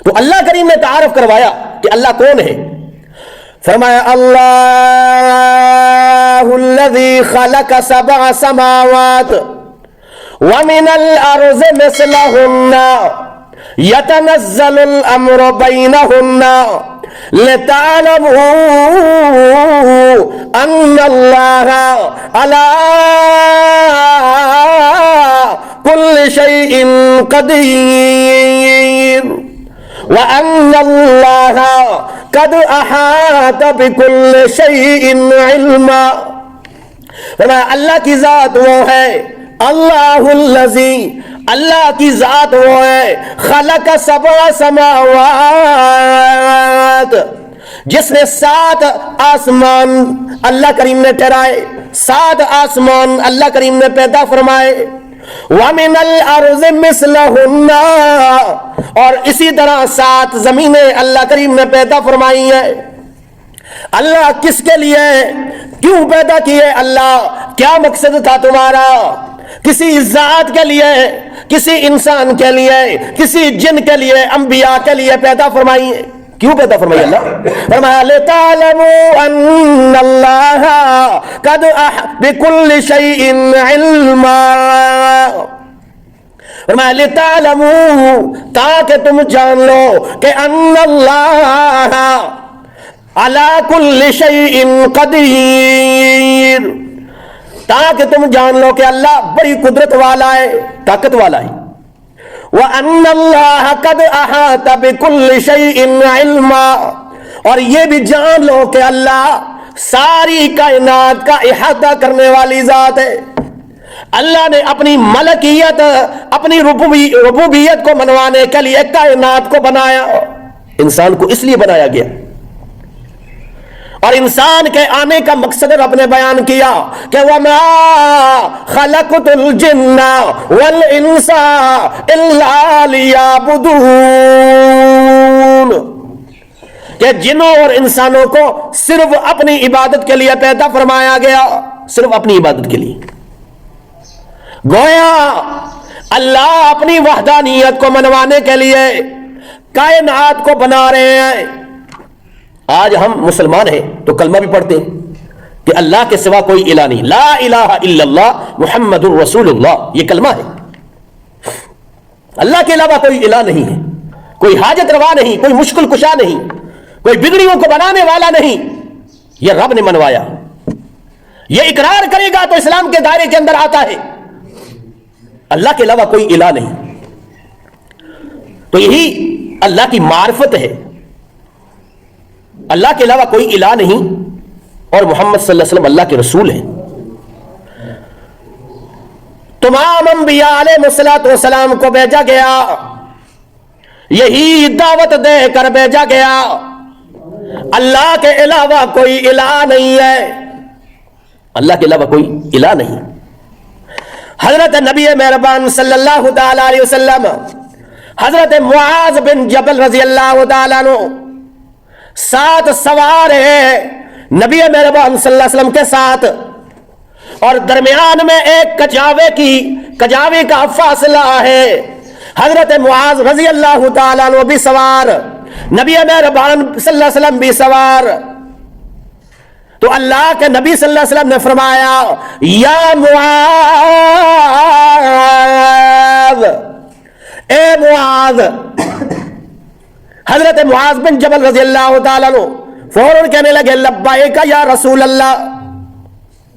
تو اللہ کریم نے تعارف کروایا کہ اللہ کون ہے. فرمایا اللہ الذی خلق سبع سماوات ومن الارض مثلہن يتنزل الامر بينهن لتعلموا ان الله على كل شيء قدير وان الله قد احاط بكل شيء علما. اللہ کی ذات وہ ہے، اللہ الذی، اللہ کی ذات وہ ہے، خلق سبع سماوات، جس نے 7 آسمان اللہ کریم نے ٹھہرائے، 7 آسمان اللہ کریم نے پیدا فرمائے. وَمِنَ الْأَرْضِ مِثْلَهُنَّ، اور اسی طرح 7 زمینیں اللہ کریم نے پیدا فرمائی ہیں. اللہ کس کے لیے، کیوں پیدا کیے اللہ، کیا مقصد تھا تمہارا؟ کسی ذات کے لیے، کسی انسان کے لیے، کسی جن کے لیے، انبیاء کے لیے پیدا فرمائی ہے. کیوں پیدا فرمائی اللہ؟ فرمایا لِتَعْلَمُوا أَنَّ اللَّهَ قَدْ أَحَاطَ بِكُلِّ شَيْءٍ عِلْمًا. فرمایا لِتَعْلَمُوا، تاکہ تم جان لو کہ ان اللہ عَلَى كُلِّ شَيْءٍ قَدِيرٌ، تاکہ تم جان لو کہ اللہ بڑی قدرت والا ہے، طاقت والا ہے. وَأَنَّ اللَّهَ قَدْ أَحَاطَ بِكُلِّ شَيْءٍ عِلْمًا، اور یہ بھی جان لو کہ اللہ ساری کائنات کا احاطہ کرنے والی ذات ہے. اللہ نے اپنی ملکیت، اپنی ربوبیت کو منوانے کے لیے کائنات کو بنایا. انسان کو اس لیے بنایا گیا، اور انسان کے آنے کا مقصد رب نے بیان کیا کہ وَمَا خَلَقْتُ الْجِنَّ وَالْإِنسَ إِلَّا لِيَعْبُدُونَ، کہ جنوں اور انسانوں کو صرف اپنی عبادت کے لیے پیدا فرمایا گیا، صرف اپنی عبادت کے لیے. گویا اللہ اپنی وحدانیت کو منوانے کے لیے کائنات کو بنا رہے ہیں. آج ہم مسلمان ہیں تو کلمہ بھی پڑھتے ہیں کہ اللہ کے سوا کوئی الہ نہیں، لا الہ الا اللہ محمد الرسول اللہ، یہ کلمہ ہے. اللہ کے علاوہ کوئی الہ نہیں ہے، کوئی حاجت روا نہیں، کوئی مشکل کشا نہیں، کوئی بگڑیوں کو بنانے والا نہیں. یہ رب نے منوایا. یہ اقرار کرے گا تو اسلام کے دائرے کے اندر آتا ہے. اللہ کے علاوہ کوئی الہ نہیں. تو یہی اللہ کی معرفت ہے، اللہ کے علاوہ کوئی الہ نہیں، اور محمد صلی اللہ علیہ وسلم اللہ کے رسول ہیں. تمام انبیاء علیہ السلام کو بھیجا گیا، یہی دعوت دے کر بھیجا گیا. اللہ کے علاوہ کوئی الہ نہیں ہے، اللہ کے علاوہ کوئی الہ نہیں. حضرت نبی مہربان صلی اللہ تعالی علیہ وسلم، حضرت معاذ بن جبل رضی اللہ تعالیٰ عنہ 7 سوار ہیں نبی مہربان صلی اللہ علیہ وسلم کے ساتھ، اور درمیان میں ایک کجاوے کا فاصلہ ہے. حضرت معاذ رضی اللہ تعالیٰ عنہ بھی سوار، نبی مہربان صلی اللہ علیہ وسلم بھی سوار. تو اللہ کے نبی صلی اللہ علیہ وسلم نے فرمایا یا معاذ، اے معاذ. حضرت معاذ بن جبل رضی اللہ تعالیٰ عنہ فوراً کہنے لگے لبیک یا رسول اللہ،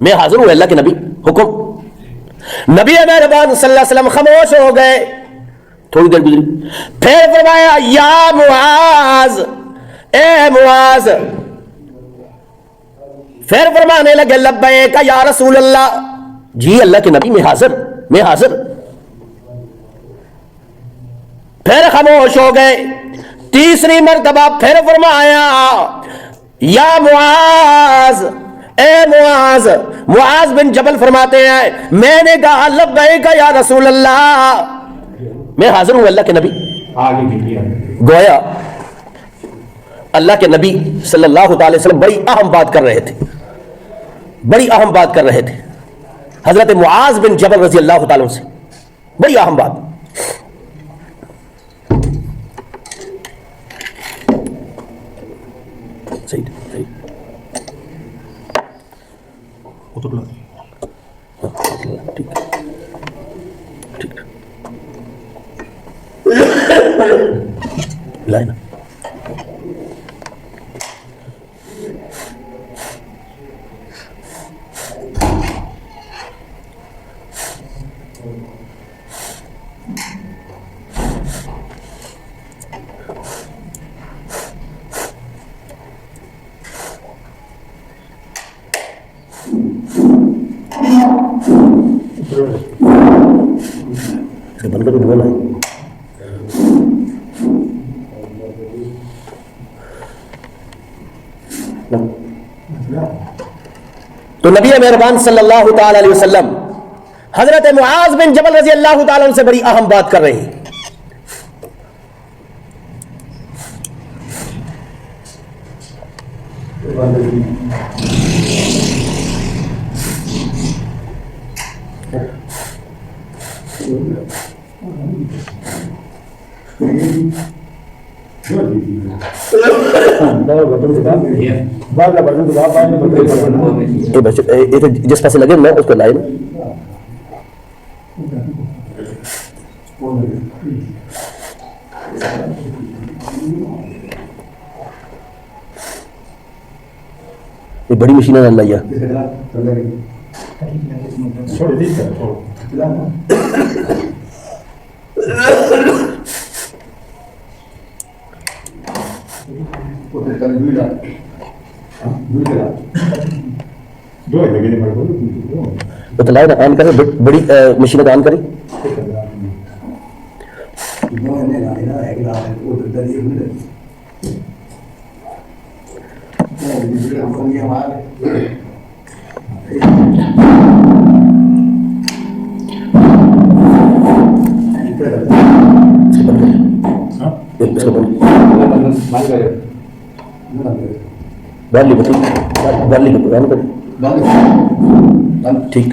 میں حاضر ہوں اللہ کے نبی، حکم. نبی مہربان صلی اللہ علیہ وسلم خاموش ہو گئے. تھوڑی دیر گزری، پھر فرمایا یا معاذ، اے معاذ. پھر فرمانے لگے لبیک یا رسول اللہ، جی اللہ کے نبی میں حاضر. پھر خاموش ہو گئے. تیسری مرتبہ پھر فرمایا یا معاذ، اے معاذ. معاذ بن جبل فرماتے ہیں میں نے کہا لبیک یا رسول اللہ، میں حاضر ہوں اللہ کے نبی. گویا اللہ کے نبی صلی اللہ تعالی وسلم بڑی اہم بات کر رہے تھے، بڑی اہم بات کر رہے تھے حضرت معاذ بن جبل رضی اللہ تعالیٰ سے. بڑی اہم بات. صحیح ٹھیک ٹھیک لائن بند کر کے بولا تو نبی مہربان صلی اللہ تعالی علیہ وسلم حضرت معاذ بن جبل رضی اللہ تعالی عنہ سے بڑی اہم بات کر رہے ہیں. جس پاس لگے میں اس کو لائے نا یہ بڑی مشین ہے اللہ بتلائے نا آن کرے بڑی مشین کو آن کرے ٹھیک.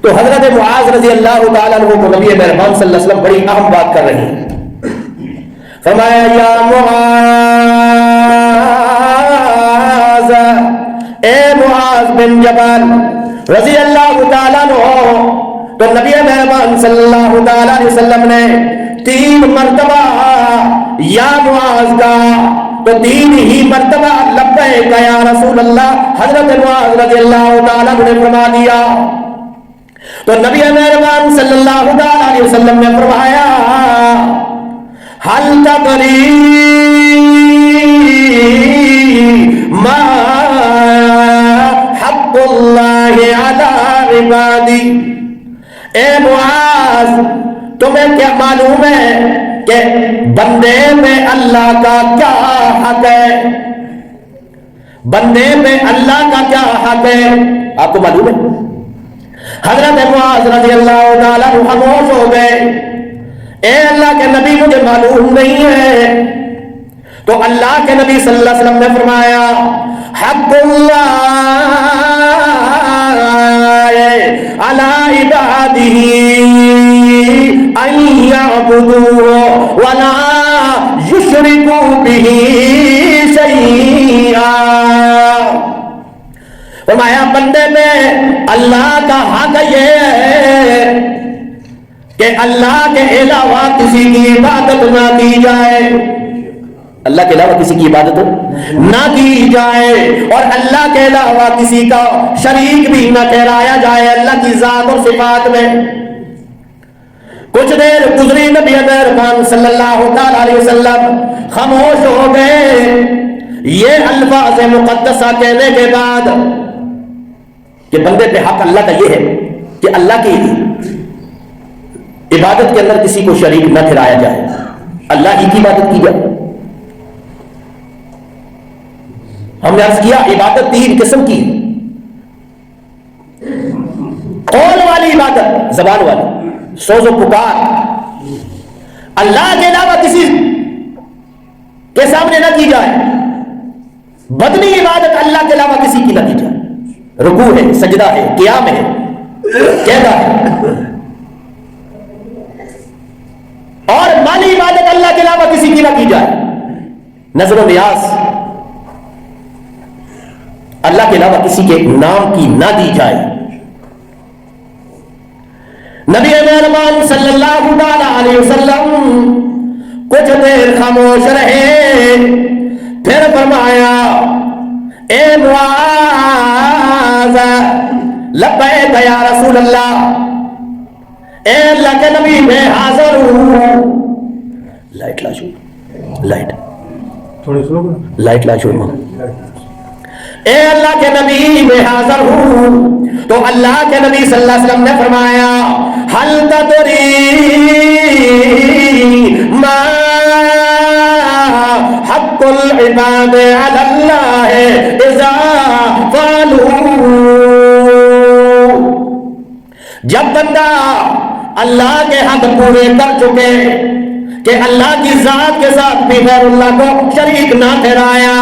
تو حضرت معاذ رضی اللہ تعالیٰ عنہ کو نبی مہربان صلی اللہ علیہ وسلم بڑی اہم بات کر رہے ہیں. فرمایا یا معاذ، اے معاذ بن جبل رضی اللہ تعالیٰ عنہ. تو نبی مہربان صلی اللہ تعالیٰ علیہ وسلم نے 3 مرتبہ یا معاذ کا، تو 3 ہی مرتبہ لبیک یا رسول اللہ حضرت معاذ رضی اللہ تعالیٰ عنہ نے فرما دیا. تو نبی مہربان صلی اللہ علیہ وسلم نے فرمایا حل تدری ما حق اللہ علی عبادی. اے معاذ تمہیں کیا معلوم ہے کہ بندے میں اللہ کا کیا حق ہے؟ بندے میں اللہ کا کیا حق ہے آپ کو معلوم ہے؟ حضرت معاذ رضی اللہ تعالیٰ عنہ خاموش ہو گئے. اے اللہ کے نبی مجھے معلوم نہیں ہے. تو اللہ کے نبی صلی اللہ علیہ وسلم نے فرمایا حق اللہ علی عبادہ ان یعبدوہ ولا یشرکوا بہ شیئا. فرمایا بندے میں اللہ کا حق یہ ہے کہ اللہ کے علاوہ کسی کی عبادت نہ کی جائے، اللہ کے علاوہ کسی کی عبادت نہ کی جائے، اور اللہ کے علاوہ کسی کا شریک بھی نہ ٹھہرایا جائے اللہ کی ذات اور صفات میں. کچھ دیر گزری نبی مہربان صلی اللہ علیہ وسلم خاموش ہو گئے. یہ الفاظ مقدسہ کہنے کے بعد کہ بندے پہ حق اللہ کا یہ ہے کہ اللہ کی عبادت کے اندر کسی کو شریک نہ ٹھہرایا جائے، اللہ ہی کی عبادت کی جائے. ہم نے عرض کیا عبادت 3 قسم کی، قول والی عبادت، زبان والی، سوز و پکار، اللہ کے علاوہ کسی کے سامنے نہ کی جائے. بدنی عبادت اللہ کے علاوہ کسی کی نہ کی جائے، رکوع ہے، سجدہ ہے، قیام ہے، قیدا ہے. اور مالی عبادت اللہ کے علاوہ کسی کی نہ کی جائے. نظر و نیاز اللہ کے علاوہ کسی کے نام کی نہ دی جائے. نبی مہربان صلی اللہ علیہ وسلم کچھ دیر خاموش رہے، پھر فرمایا اے معاذ لبیک یا رسول اللہ، اے اللہ کے نبی میں حاضر ہوں. لائٹ لا چھوڑ، لائٹ تھوڑی سلو لائٹ لا چھوڑ. اے اللہ کے نبی میں حاضر ہوں. تو اللہ کے نبی صلی اللہ علیہ وسلم نے فرمایا حل تدری ما حق العباد علی اللہ اذا فعلوا. جب بندہ اللہ کے حق پورے کر چکے کہ اللہ کی ذات کے ساتھ بھی غیر اللہ کو شریک نہ ٹھہرایا،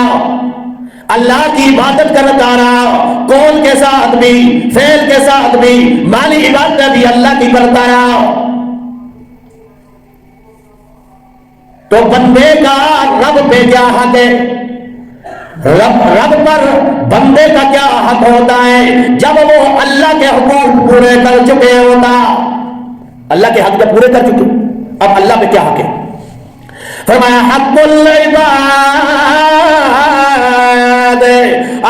اللہ کی عبادت کرتا رہا، قول کے ساتھ بھی، فعل کے ساتھ بھی، مالی عبادت بھی اللہ کی کرتا رہا، تو بندے کا رب پہ کیا حق ہے؟ رب پر بندے کا کیا حق ہوتا ہے جب وہ اللہ کے حقوق پورے کر چکے ہوتا؟ اللہ کے حق جب پورے کر چکے، اب اللہ پہ کیا حق ہے؟ فرمایا حق العباد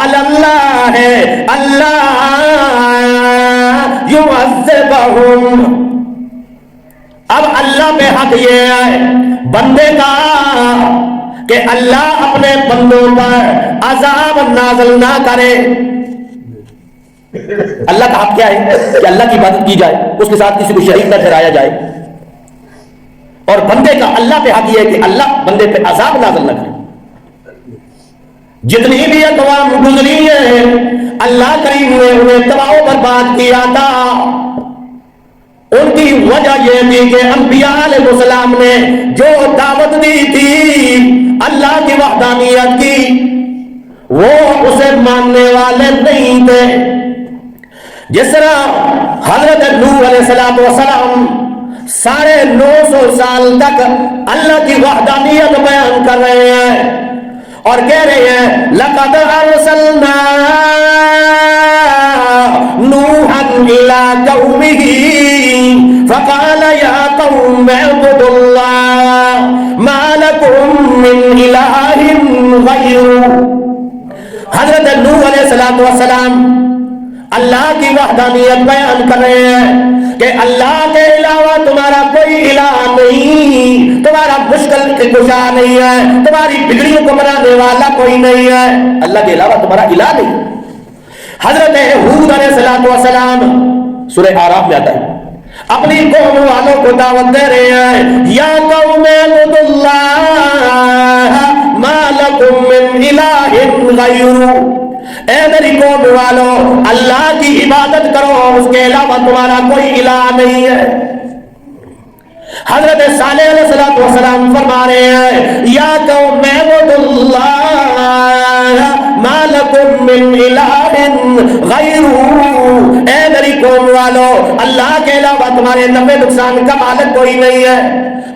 علی اللہ ہے اللہ یعذبہم. اب اللہ پہ حق یہ ہے بندے کا کہ اللہ اپنے بندوں پر عذاب نازل نہ کرے. اللہ کا حق کیا ہے کہ اللہ کی عبادت کی جائے، اس کے ساتھ کسی کو شریک نہ ٹھہرایا جائے. اور بندے کا اللہ پہ حق یہ ہے کہ اللہ بندے پہ عذاب نازل نہ کرے. جتنی بھی اقوام گزری ہیں اللہ کریم نے انہیں تباہ و برباد کیا تھا. ان کی وجہ یہ تھی کہ انبیاء علیہ السلام نے جو دعوت دی تھی اللہ کی وحدانیت کی، وہ اسے ماننے والے نہیں تھے. جس طرح حضرت نوح علیہ السلام 950 سال تک اللہ کی وحدانیت بیان کر رہے ہیں اور کہہ رہے ہیں لقد ارسلنا نوحا الى قومه فقال یا قوم اعبدوا اللہ ما لکم من الہ غیرہ. حضرت نوح علیہ السلام اللہ کی وحدانیت بیان کر رہے ہیں کہ اللہ کے علاوہ تمہارا کوئی الہ نہیں، تمہارا مشکل کشا نہیں ہے، تمہاری بگڑیوں کو بنانے والا کوئی نہیں ہے، اللہ کے علاوہ تمہارا الہ نہیں. حضرت ہود علیہ السلام سورہ اعراف میں آتا ہے، اپنی قوم والوں کو دعوت دے رہے ہیں یا قوم اعبدوا اللہ ما لکم من الہ غیرہ. اے میری قوم والو اللہ کی عبادت کرو، اس کے علاوہ تمہارا کوئی الہ نہیں ہے. حضرت صالح علیہ السلام فرما رہے ہیں یا قوم اعبدوا اللہ ما لکم من الہ غیرہ. اے میری قوم والو اللہ کے علاوہ تمہارے نفع نقصان کا مالک کوئی نہیں ہے،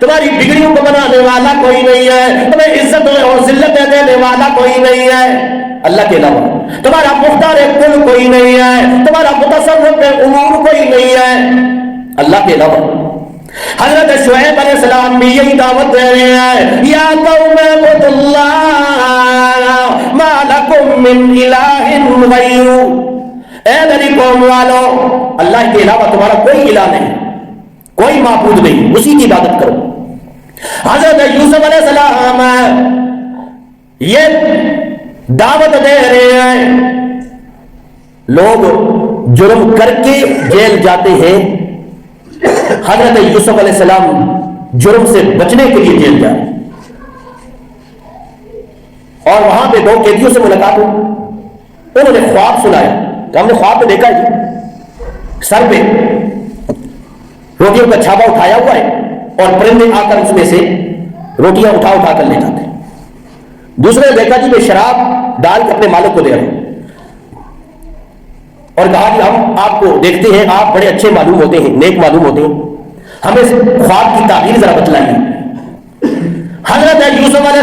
تمہاری بگڑیوں کو بنانے والا کوئی نہیں ہے، تمہیں عزت اور ذلت دینے والا کوئی نہیں ہے اللہ کے علاوہ. تمہارا مختار کل کوئی نہیں ہے، تمہارا متصرف امور کوئی نہیں ہے اللہ کے علاوہ. حضرت شعیب علیہ السلام بھی یہی دعوت دے رہے ہیں یا قوم اعبدوا اللہ ما لکم من الہ غیرہ. اے میری قوم والو اللہ کے علاوہ تمہارا کوئی الہ نہیں، کوئی معبود نہیں، اسی کی عبادت کرو. حضرت یوسف علیہ السلام یہ دعوت دے رہے ہیں، لوگ جرم کر کے جیل جاتے ہیں، حضرت یوسف علیہ السلام جرم سے بچنے کے لیے جیل جائے اور وہاں پہ 2 قیدیوں سے ملاقات ہو. انہوں نے خواب سنایا کہ ہم نے خواب میں دیکھا جی سر پہ روٹیوں کا چھاپا اٹھایا ہوا ہے اور پرندے آ کر اس میں سے روٹیاں اٹھا اٹھا کر لے جاتے ہیں. دوسرے نے دیکھا جی میں شراب ڈال کے اپنے مالک کو دے رہے ہیں اور کہا کہ ہم آپ کو دیکھتے ہیں، آپ بڑے اچھے معلوم ہوتے ہیں، نیک معلوم ہوتے ہیں، ہمیں خواب کی تعبیر ذرا بتلائیے. حضرت یوسف علیہ